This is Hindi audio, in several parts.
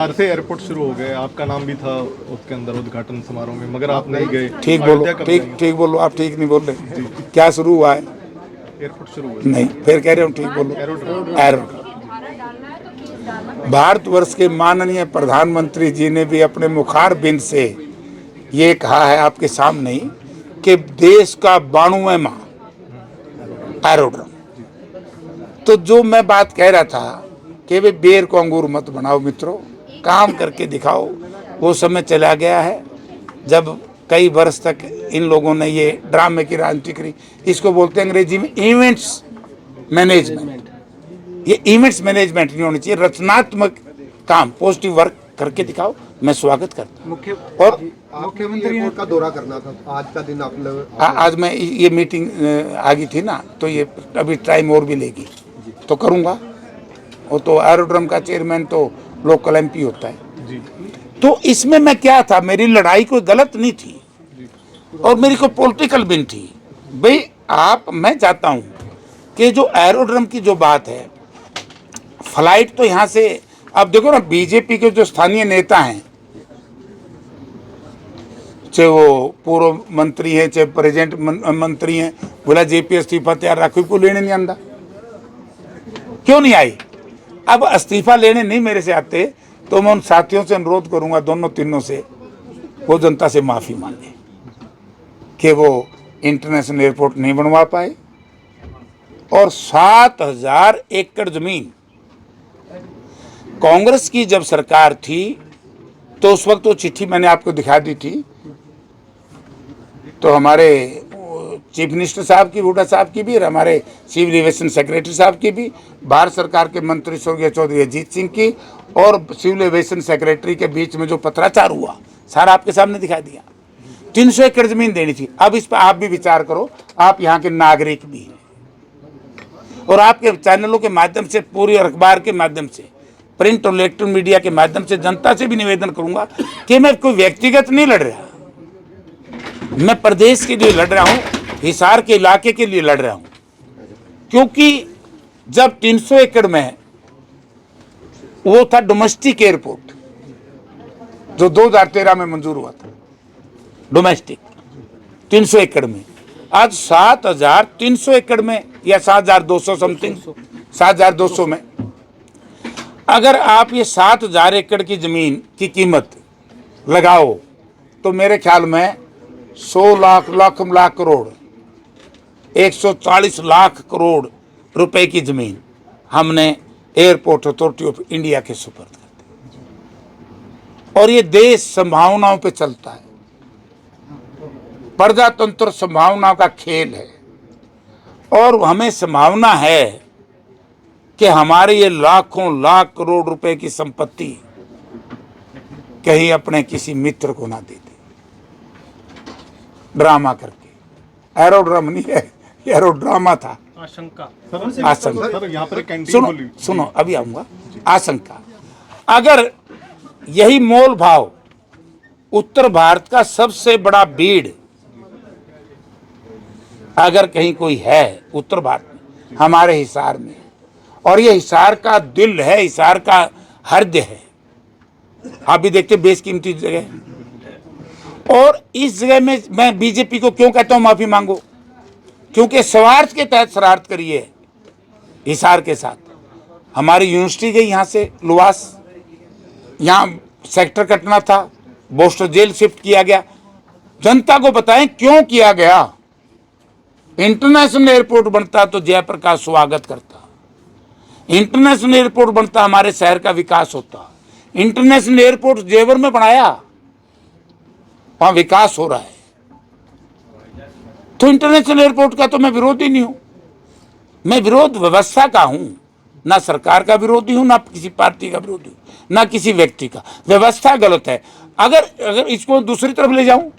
आज से एयरपोर्ट शुरू हो गए, आपका नाम भी था उसके अंदर उद्घाटन समारोह में, मगर आप नहीं गए। ठीक बोलो, ठीक बोलो, आप ठीक नहीं बोल रहे। क्या शुरू हुआ है? एयरपोर्ट शुरू हुआ नहीं, फिर कह रहे हो ठीक बोलो। एयरोड्रोम। भारतवर्ष के माननीय प्रधानमंत्री जी ने भी अपने मुखारबिंद से ये कहा है आपके सामने कि देश का 92वां एयरोड्रोम। तो जो मैं बात कह रहा था कि वे बेर को अंगूर मत बनाओ मित्रों, काम करके दिखाओ। वो समय चला गया है जब कई वर्ष तक इन लोगों ने ये ड्रामे की राजनीति करी। इसको बोलते हैं अंग्रेजी में इवेंट्स मैनेजमेंट। ये इवेंट्स मैनेजमेंट नहीं होनी चाहिए, रचनात्मक काम, पॉजिटिव वर्क करके दिखाओ। मैं स्वागत करता हूँ। और मुख्यमंत्री का दौरा करना था आज का दिन आप लोग। आज मैं ये मीटिंग आ गई थी ना, तो ये अभी टाइम और भी लेगी तो करूँगा। वो तो एयरोड्रोम का चेयरमैन तो लोकल एमपी होता है जी। तो इसमें मैं क्या था, मेरी लड़ाई कोई गलत नहीं थी और मेरी कोई पॉलिटिकल भी नहीं थी भाई। मैं चाहता हूँ कि जो एयरोड्रोम की जो बात है, फ्लाइट तो यहाँ से, अब देखो ना, बीजेपी के जो स्थानीय नेता हैं, चाहे वो पूर्व मंत्री है चाहे प्रेजेंट मंत्री हैं, बोला जेपी इस्तीफा तैयार रखो, को लेने नहीं आंदा। क्यों नहीं आई? अब इस्तीफा लेने नहीं मेरे से आते तो मैं उन साथियों से अनुरोध करूंगा, दोनों तीनों से, वो जनता से माफी मांगे कि वो इंटरनेशनल एयरपोर्ट नहीं बनवा पाए। और 7000 एकड़ जमीन, कांग्रेस की जब सरकार थी तो उस वक्त वो चिट्ठी मैंने आपको दिखा दी थी, तो हमारे चीफ मिनिस्टर साहब की, हुड्डा साहब की भी, और हमारे सिविल एविएशन सेक्रेटरी साहब की भी, भारत सरकार के मंत्री स्वर्गीय चौधरी अजीत सिंह की, और सिविल एविएशन सेक्रेटरी के बीच में जो पत्राचार हुआ सारा आपके सामने दिखा दिया। 300 एकड़ जमीन देनी थी। अब इस पर आप भी विचार करो, आप यहाँ के नागरिक भी हैं और आपके चैनलों के माध्यम से, पूरी अखबार के माध्यम से, प्रिंट और इलेक्ट्रॉनिक मीडिया के माध्यम से जनता से भी निवेदन करूंगा कि मैं कोई व्यक्तिगत नहीं लड़ रहा, मैं प्रदेश के लिए लड़ रहा हूं, हिसार के इलाके के लिए लड़ रहा हूं। क्योंकि जब 300 एकड़ में वो था डोमेस्टिक एयरपोर्ट जो 2013 में मंजूर हुआ था, डोमेस्टिक 300 एकड़ में, आज 7300 एकड़ में या 7200 समथिंग, 7200 में, अगर आप ये 7000 एकड़ की जमीन की कीमत लगाओ तो मेरे ख्याल में 100 लाख करोड़, 140 लाख करोड़ रुपए की जमीन हमने एयरपोर्ट अथॉरिटी ऑफ इंडिया के सुपुर्द कर दी। और ये देश संभावनाओं पे चलता है, प्रजातंत्र संभावनाओं का खेल है, और हमें संभावना है कि हमारे ये लाखों लाख करोड़ रुपए की संपत्ति कहीं अपने किसी मित्र को ना दे दे ड्रामा करके। एयरोड्राम नहीं है, एयरोड्रामा था। आशंका। सर यहाँ पर कैंटीन सुनो अभी आऊंगा। आशंका, अगर यही मोल भाव उत्तर भारत का सबसे बड़ा भीड़ अगर कहीं कोई है उत्तर भारत में, हमारे हिसार में, और ये हिसार का दिल है, हिसार का हृदय है। आप भी देखते बेशकीमती जगह, और इस जगह में मैं बीजेपी को क्यों कहता हूं माफी मांगो, क्योंकि स्वार्थ के तहत शरारत करी है हिसार के साथ। हमारी यूनिवर्सिटी गई यहाँ से लुवास, यहाँ सेक्टर कटना था, बोस्टर जेल शिफ्ट किया गया। जनता को बताएं क्यों किया गया। इंटरनेशनल एयरपोर्ट बनता तो जयप्रकाश स्वागत करता, इंटरनेशनल एयरपोर्ट बनता हमारे शहर का विकास होता। इंटरनेशनल एयरपोर्ट जेवर में बनाया, वहां विकास हो रहा है। तो इंटरनेशनल एयरपोर्ट का तो मैं विरोधी नहीं हूं, मैं विरोध व्यवस्था का हूं, ना सरकार का विरोधी हूं, ना किसी पार्टी का विरोधी हूं, ना किसी व्यक्ति का। व्यवस्था गलत है। अगर इसको दूसरी तरफ ले जाऊं,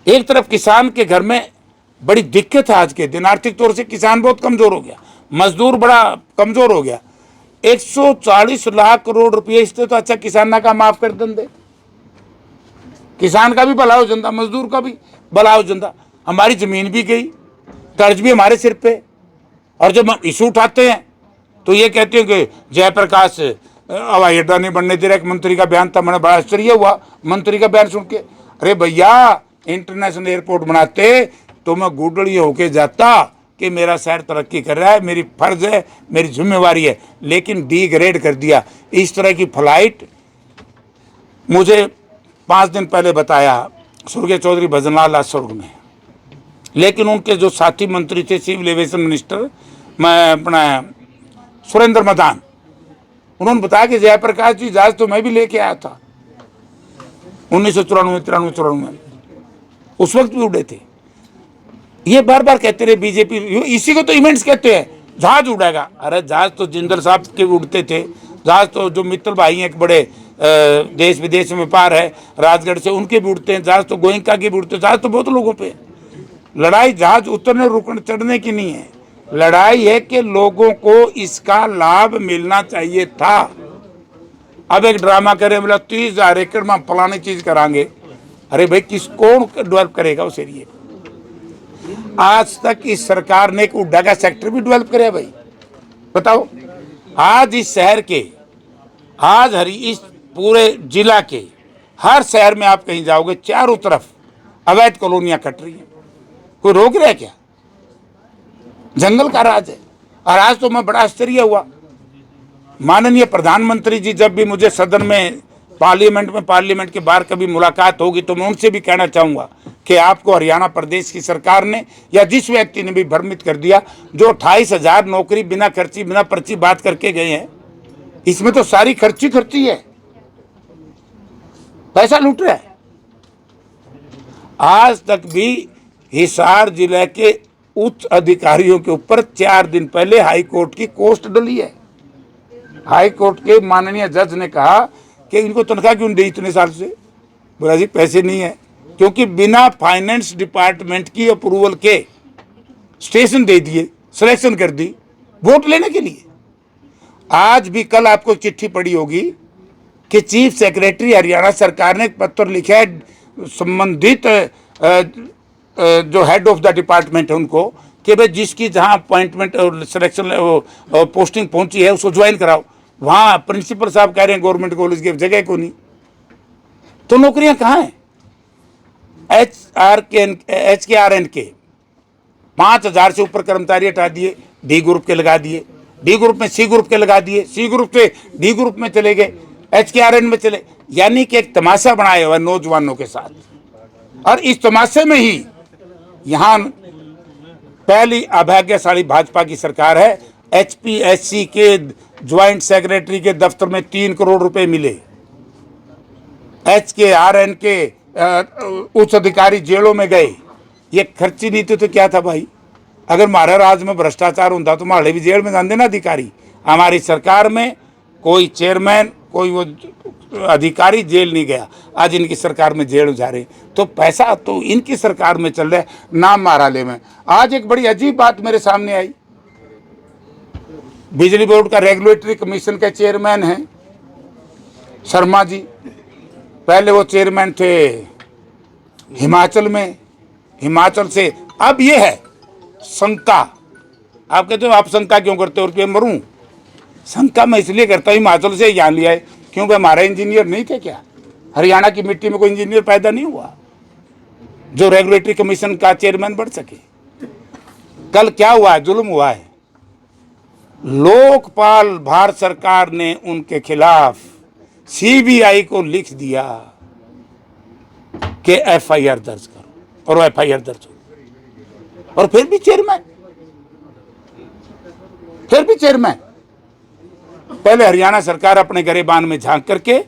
एक तरफ किसान के घर में बड़ी दिक्कत है, आज के दिन आर्थिक तौर से किसान बहुत कमजोर हो गया, मजदूर बड़ा कमजोर हो गया। 140 लाख करोड़ रुपये, इससे तो अच्छा किसान का माफ कर दे, किसान का भी भला हो जाता, मजदूर का भी भला हो जाता। हमारी जमीन भी गई, कर्ज भी हमारे सिर पे, और जब हम इशू उठाते हैं तो ये कहते हैं कि जयप्रकाश हवाई अड्डा नहीं बनने दे रहा। एक मंत्री का बयान था, मैंने बड़ा आश्चर्य हुआ मंत्री का बयान सुन के। अरे भैया, इंटरनेशनल एयरपोर्ट बनाते तो मैं गुडड़ी होके जाता कि मेरा शहर तरक्की कर रहा है, मेरी फर्ज है, मेरी जिम्मेवारी है, लेकिन डिग्रेड कर दिया। इस तरह की फ्लाइट मुझे 5 दिन पहले बताया स्वर्गीय चौधरी भजनलाल आज स्वर्ग में, लेकिन उनके जो साथी मंत्री थे, सिविल एविएशन मिनिस्टर मैं अपना सुरेंद्र मदान, उन्होंने बताया कि जयप्रकाश जी जहाज तो मैं भी लेके आया था 1994-93 में, उस वक्त भी उड़े थे। ये बार बार कहते रहे बीजेपी, इसी को तो इवेंट्स कहते हैं, जहाज उड़ेगा। अरे जहाज तो जिंदल साहब के उड़ते थे, जहाज तो जो मित्तल भाई हैं एक बड़े देश विदेश में पार है राजगढ़ से, उनके भी उड़ते हैं जहाज, तो गोयंका के भी उड़ते हैं जहाज, तो बहुत लोगों पे। लड़ाई जहाज उतरने रुकने चढ़ने की नहीं है, लड़ाई है कि लोगों को इसका लाभ मिलना चाहिए था। अब एक ड्रामा करे, बोला 30,000 एकड़ में फलानी चीज करांगे। अरे भाई, कौन डेवलप करेगा उस एरिए? आज तक इस सरकार ने एक उड्डा का सेक्टर भी डेवलप कराया भाई, बताओ। आज इस शहर के, आज इस पूरे जिला के हर शहर में आप कहीं जाओगे, चारों तरफ अवैध कॉलोनियां कट रही हैं, कोई रोक रहा है क्या? जंगल का राज है। और आज तो मैं बड़ा आश्चर्य हुआ, माननीय प्रधानमंत्री जी जब भी मुझे सदन में पार्लियामेंट के बाहर कभी मुलाकात होगी तो मैं उनसे भी कहना चाहूँगा कि आपको हरियाणा प्रदेश की सरकार ने या जिस व्यक्ति ने भी भ्रमित कर दिया, जो 28,000 नौकरी बिना खर्ची बिना पर्ची बात करके गए हैं, इसमें तो सारी खर्ची है, पैसा लूट रहा है। आज तक भी हिसार जिले के उच्च अधिकारियों के ऊपर 4 दिन पहले हाई कोर्ट की कोस्ट डली है। हाई कोर्ट के माननीय जज ने कहा कि इनको तनख्वाह क्यों दी इतने साल से? बोला जी पैसे नहीं है, क्योंकि बिना फाइनेंस डिपार्टमेंट की अप्रूवल के स्टेशन दे दिए, सिलेक्शन कर दी वोट लेने के लिए। आज भी कल आपको चिट्ठी पड़ी होगी कि चीफ सेक्रेटरी हरियाणा सरकार ने एक पत्र लिखा है संबंधित जो हेड ऑफ द डिपार्टमेंट है उनको, कि भाई जिसकी जहां अपॉइंटमेंट और सिलेक्शन पोस्टिंग पहुंची है उसको ज्वाइन कराओ। वहां प्रिंसिपल साहब कह रहे हैं गवर्नमेंट कॉलेज की जगह को नहीं, तो नौकरियां कहाँ हैं? HKRN के 5,000 से ऊपर कर्मचारी हटा दिए, डी ग्रुप के लगा दिए, डी ग्रुप में सी ग्रुप के लगा दिए, सी ग्रुप से डी ग्रुप में चले गए, HKRN में चले, यानी कि एक तमाशा बनाया हुआ नौजवानों के साथ। और इस तमाशे में ही यहाँ पहली अभाग्यशाली भाजपा की सरकार है। HPSC के ज्वाइंट सेक्रेटरी के दफ्तर में 3 करोड़ रुपए मिले, HKRN के उच्च अधिकारी जेलों में गए। ये खर्ची नीति तो क्या था भाई? अगर हमारे राज्य में भ्रष्टाचार होता तो हमारे भी जेल में जाते ना अधिकारी। हमारी सरकार में कोई चेयरमैन, कोई वो अधिकारी जेल नहीं गया, आज इनकी सरकार में जेल जा रहे। तो पैसा तो इनकी सरकार में चल रहा है, नाम महाराले में। आज एक बड़ी अजीब बात मेरे सामने आई, बिजली बोर्ड का रेगुलेटरी कमीशन के चेयरमैन हैं शर्मा जी, पहले वो चेयरमैन थे हिमाचल में, हिमाचल से अब ये है शंका। आप कहते हो आप शंका क्यों करते हो? और मरूं? शंका मैं इसलिए करता हूँ, हिमाचल से ज्ञान लिया है, क्योंकि हमारे इंजीनियर नहीं थे क्या? हरियाणा की मिट्टी में कोई इंजीनियर पैदा नहीं हुआ जो रेगुलेटरी कमीशन का चेयरमैन बन सके। कल क्या हुआ है? जुल्म हुआ है। लोकपाल भारत सरकार ने उनके खिलाफ CBI को लिख दिया कि FIR दर्ज करो, और FIR दर्ज हो, और फिर भी चेयरमैन, पहले हरियाणा सरकार अपने गरेबान में झांक करके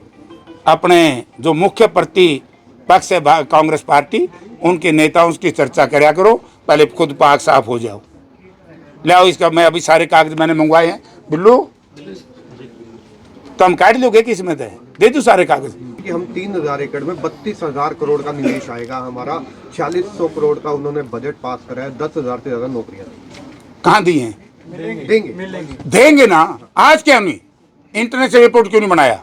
अपने जो मुख्य प्रतिपक्ष है कांग्रेस पार्टी, उनके नेताओं की चर्चा कराया करो, पहले खुद पाक साफ हो जाओ। लाओ इसका, मैं अभी सारे कागज मैंने मंगवाए हैं। बिल्लू तो हम काट लोगे किस में दे दो सारे कागज कि हम 3,000 एकड़ में 32,000 करोड़ का निवेश आएगा हमारा, 4600 करोड़ का उन्होंने बजट पास करा है, 10,000 से ज्यादा नौकरियां कहाँ दी हैं? देंगे ना। आज क्या नहीं इंटरनेशनल एयरपोर्ट क्यों नहीं बनाया?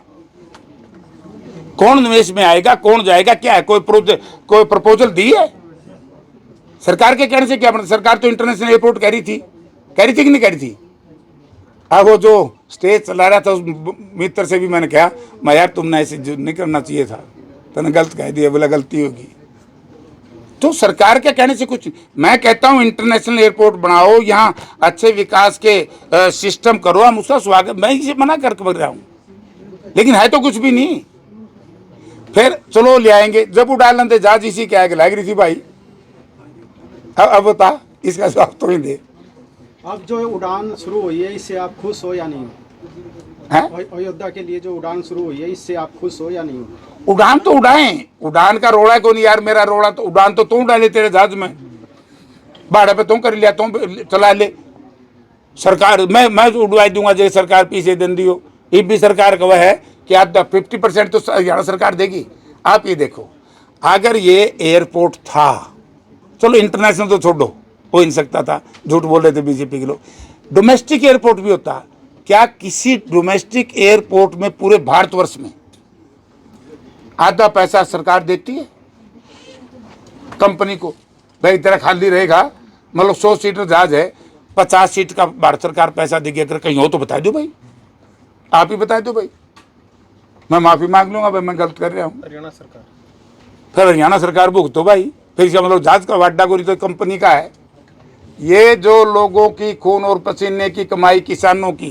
कौन निवेश में आएगा, कौन जाएगा, क्या है? कोई प्रपोजल दी है सरकार के कहने से क्या बना? सरकार तो इंटरनेशनल एयरपोर्ट कह रही थी कि नहीं कह रही थी? अब वो जो स्टेज चला रहा था उस मित्र से भी मैंने कहा, मैं यार तुमने ऐसे नहीं करना चाहिए था, तूने गलत कह दिया, बोला गलती होगी। तो सरकार के कहने से कुछ, मैं कहता हूँ इंटरनेशनल एयरपोर्ट बनाओ, यहाँ अच्छे विकास के सिस्टम करो, हम उसका स्वागत, मैं इसे मना कर रहा हूँ, लेकिन है तो कुछ भी नहीं। फिर चलो ले आएंगे, जब उड़ान थे जहाज इसी के आगे लग रही थी भाई। अब बता, इसका जवाब तो ही दे। अब जो उड़ान शुरू हुई है इससे आप खुश हो या नहीं? अयोध्या के लिए जो उड़ान शुरू हुई है इससे आप खुश हो या नहीं? उड़ान तो उड़ाएं, उड़ान का रोड़ा को नहीं यार, मेरा रोड़ा तो उड़ान तो तू उड़ा ले, तेरे जहाज में भाड़े पे तू कर लिया, तू चला ले। सरकार मैं उड़वा दूंगा जो सरकार पीछे दे दी हो। ये भी सरकार का वह है कि आप 50% तो हरियाणा सरकार देगी। आप ये देखो, अगर ये एयरपोर्ट था, चलो इंटरनेशनल तो छोड़ो, हो ही नहीं सकता था, झूठ बोल रहे थे बीजेपी के लोग, डोमेस्टिक एयरपोर्ट भी होता। क्या किसी डोमेस्टिक एयरपोर्ट में पूरे भारतवर्ष में आधा पैसा सरकार देती है कंपनी को? भाई तेरा खाली रहेगा, मतलब 100 सीटर जहाज है, 50 सीट का भारत सरकार पैसा देगी। अगर कहीं हो तो बता दो भाई, आप ही बता दो भाई, मैं माफी मांग लूंगा भाई, मैं गलत कर रहा हूँ। हरियाणा सरकार, फिर हरियाणा सरकार भुगतो भाई, फिर इसका मतलब जहाज का वाड्डा गोरी तो कंपनी का है। ये जो लोगों की खून और पसीने की कमाई, किसानों की,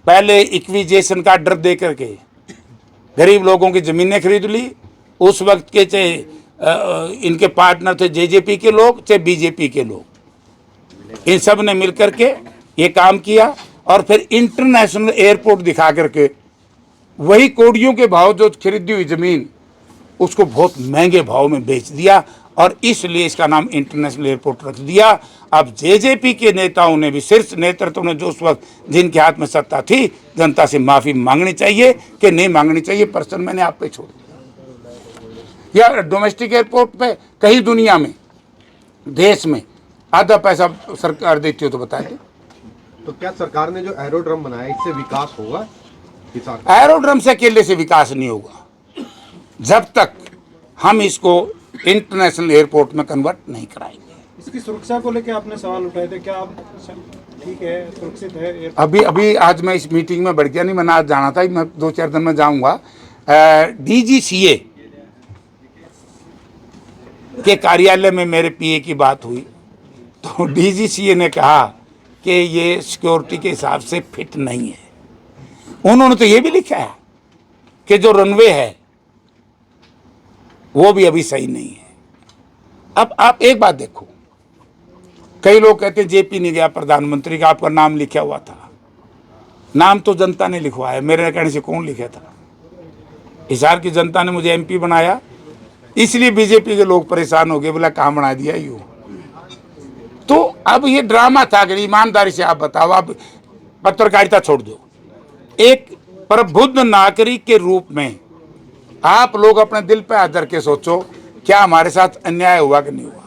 पहले इक्विजेशन का डर दे करके गरीब लोगों की ज़मीनें खरीद ली। उस वक्त के चाहे इनके पार्टनर थे जेजेपी के लोग, चाहे बीजेपी के लोग, इन सब ने मिलकर के ये काम किया। और फिर इंटरनेशनल एयरपोर्ट दिखा करके वही कोड़ियों के भाव जो खरीदी हुई ज़मीन, उसको बहुत महंगे भाव में बेच दिया, और इसलिए इसका नाम इंटरनेशनल एयरपोर्ट रख दिया। अब जेजेपी के नेताओं ने भी, शीर्ष नेतृत्व ने जो उस वक्त जिनके हाथ में सत्ता थी, जनता से माफ़ी मांगनी चाहिए कि नहीं मांगनी चाहिए, पर्सन मैंने आप पे छोड़ दिया। या डोमेस्टिक एयरपोर्ट पे कहीं दुनिया में, देश में आधा पैसा सरकार देती हो तो बता दें। तो क्या सरकार ने जो एरोड्रम बनाया इससे विकास होगा? एरोड्रम से अकेले से विकास नहीं होगा जब तक हम इसको इंटरनेशनल एयरपोर्ट में कन्वर्ट नहीं कराएंगे। इसकी सुरक्षा को लेकर आपने सवाल उठाए थे, क्या आप ठीक है, सुरक्षित है? अभी आज मैं इस मीटिंग में बढ़ गया नहीं, मैंने आज जाना था, मैं 2-4 दिन में जाऊंगा। DGCA के कार्यालय में मेरे PA की बात हुई, तो DGCA ने कहा कि ये सिक्योरिटी के हिसाब से फिट नहीं है। उन्होंने तो ये भी लिखा है कि जो रनवे है वो भी अभी सही नहीं है। अब आप एक बात देखो, कई लोग कहते हैं JP नहीं गया प्रधानमंत्री का, आपका नाम लिखा हुआ था। नाम तो जनता ने लिखवाया, मेरे कहने से कौन लिखा था? हिसार की जनता ने मुझे MP बनाया, इसलिए बीजेपी के लोग परेशान हो गए, बोला कहाँ बना दिया यूँ। तो अब ये ड्रामा था। अगर ईमानदारी से आप बताओ, आप पत्रकारिता छोड़ दो, एक प्रबुद्ध नागरिक के रूप में आप लोग अपने दिल पे हाथ रख के सोचो, क्या हमारे साथ अन्याय हुआ कि नहीं हुआ?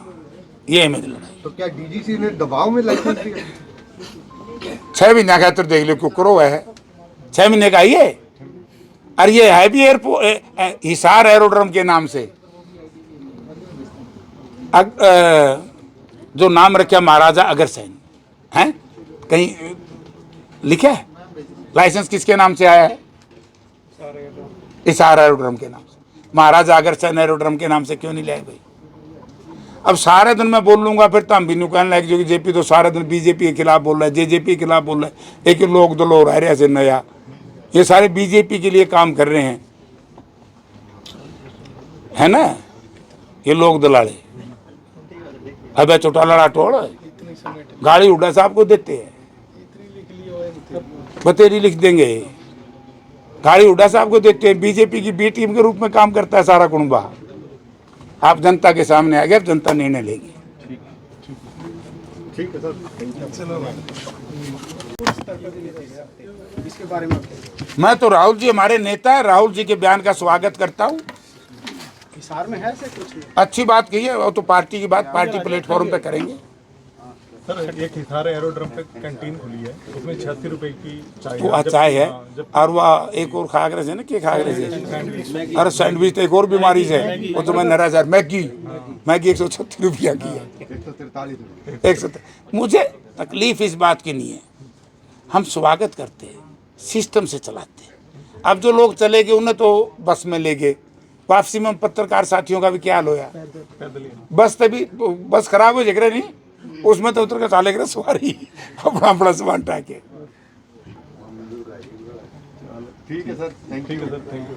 ये है मेरी लड़ाई। तो क्या DGC ने दबाव में लाइसेंस दिया? 6 महीने का तो देख लो, क्यों करो है 6 महीने का ये। और ये है भी एयरपोर्ट हिसार एरोड्रम के नाम से, जो नाम रखा महाराजा अग्रसेन है, कहीं लिखा है? लाइसेंस किसके नाम से आया है? हिसार एरोड्रम के नाम से। महाराजा अग्रसेन एरोड्रम के नाम से क्यों नहीं लाए भाई? अब सारे दिन मैं बोल लूंगा, फिर तो हम भी कहने लगे जो कि JP तो सारे दिन बीजेपी के खिलाफ बोल रहा है, JJP के खिलाफ बोल रहा है। एक लोग दल हो रहा है ऐसे नया, ये सारे बीजेपी के लिए काम कर रहे हैं, है ना, ये लोग दलाले। अब चौटाला राठौड़ गाड़ी उड़ा साहब को देते हैं, बतेरी लिख देंगे, गाड़ी उड़ा साहब को देते हैं। बीजेपी की B टीम के रूप में काम करता है सारा कुनबा। आप जनता के सामने आ गए, अब जनता निर्णय लेगी। ठीक है सर, इसके बारे में मैं तो राहुल जी हमारे नेता है, राहुल जी के बयान का स्वागत करता हूँ। हिसार में है से कुछ नहीं? अच्छी बात कही है, वो तो पार्टी की बात पार्टी प्लेटफॉर्म पे करेंगे। सर एक हिसार एरोड्रम पे कैंटीन खुली है, उसमें 86 रुपए की चाय वो चाय है, और वह एक और खागरे से ना, क्या खागरे से, अरे सैंडविच तो एक और बीमारी से, वो तो मैं नाराज है। मैगी 136 रुपया की है, 143 170। मुझे तकलीफ इस बात की नहीं है, हम स्वागत करते हैं, सिस्टम से चलाते हैं। अब जो लोग चले गए उन्हें तो बस में ले गए, वापसी में पत्रकार साथियों का भी क्या हाल होया, बस तभी बस खराब हो जाए नहीं, उसमें तो उतर के चाले करे सवारी अपना अपना सामान टाके। ठीक है सर, थैंक यू। ठीक है सर, थैंक यू।